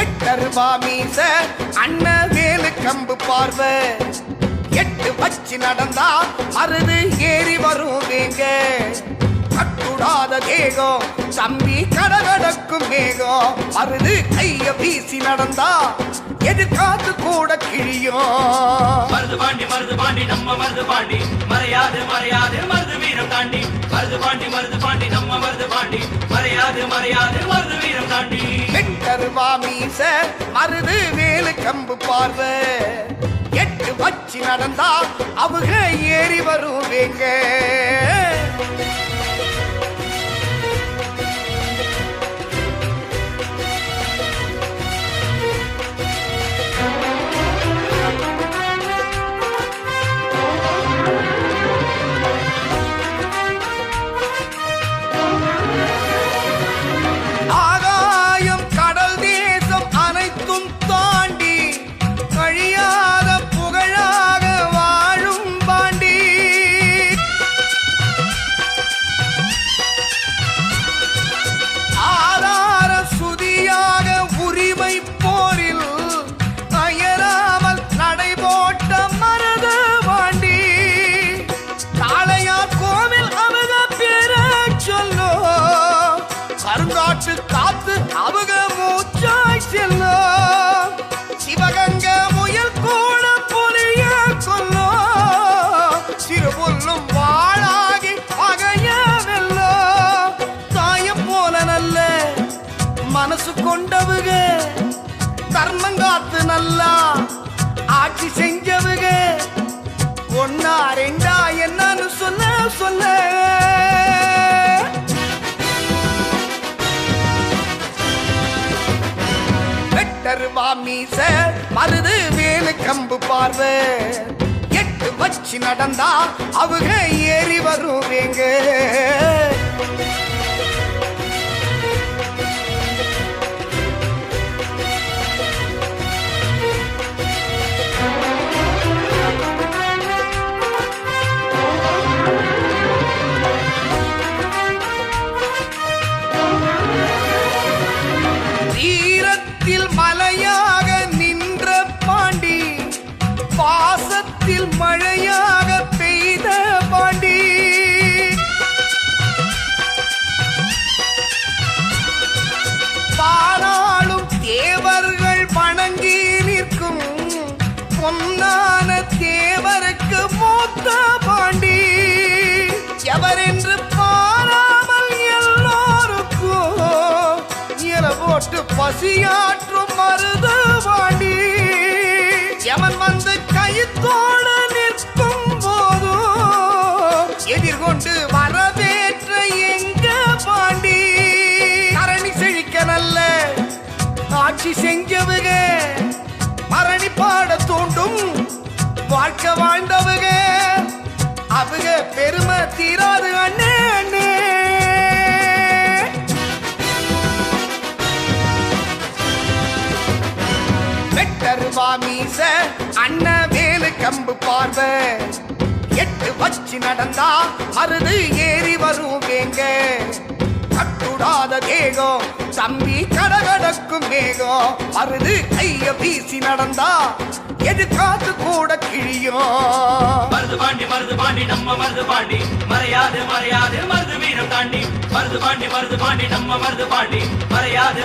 வெட்டருவா மீச அண்ண வேலு கம்பு பார்வை எட்டு வச்சு நடந்தா மருது ஏறி வரும் வேங்க கட்டுடாத தேகம் தம்பி கடகடக்கும் மேகம் மருது கைய வீசி நடந்தா எதிர்காத்து கூட கிழியும் மருது பாண்டி நம்ம மருது பாண்டி மறையாது மருது வீரம் தாண்டி மருது பாண்டி நம்ம மருது பாண்டி மறையாது மருது வீரம் தாண்டி வெட்டருவா மீச மருது வேலு கம்பு பார்வை எட்டு வச்சு நடந்தா அவங்க ஏறி வருவேங்க காத்து அவங்க மூச்சாய் செல்லும் சிவகங்க முயல் கூட புலிய கொல்லும் சிறுபுல்லும் வாழாகி பகைய வெல்லும் தாயம் போல நல்ல மனசு கொண்டவுக கர்மங்காத்து நல்லா ஆட்சி செஞ்சவுக ஒன்னா ரெண்டா என்னன்னு சொல்ல வெட்டருவா மீச மருது வேலு கம்பு பார்வை எட்டு வச்சு நடந்தா அவங்க ஏறி வருவேங்க மலையாக நின்ற பாண்டி பாசத்தில் மழையாக பெய்த பாண்டி பாராளும் தேவர்கள் வணங்கி நிற்கும் பொன்னான தேவருக்கு மூத்த பாண்டி எவரென்று பாராமல் எல்லோருக்கும் இல போட்டு பசியாற்றும் மருது பாண்டி எவன் வந்து கைத்தோடு நிற்கும் போதும் எதிர்கொண்டு வரவேற்ற எங்க பாண்டி கரணி செழிக்க நல்ல ஆட்சி செஞ்சவுக மரணி பாட தூண்டும் வாழ்க்கை வாழ்ந்தவுக அவங்க பெருமை தீராது அண்ணே அண்ணே வெட்டருவா மீச அண்ண வேலு கம்பு பார்வை எட்டு வச்சு நடந்தா மருது ஏறி வருவேங்க கட்டுடாத தேகம் தம்பி கடகடக்கும் மேகம் மருது கைய வீசி நடந்தா எதிர்காத்து கூட கிழியும் மருது பாண்டி நம்ம மருது பாண்டி மறையாது மருது வீரம் தாண்டி மருது பாண்டி நம்ம மருது பாண்டி மறையாது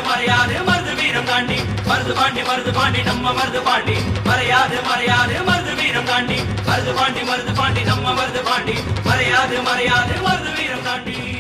மருது வீரம் தாண்டி மருது பாண்டி நம்ம மருது பாண்டி மறையாது மருது வீரம் தாண்டி மருது பாண்டி நம்ம மருது பாண்டி மறையாது மருது வீரம் தாண்டி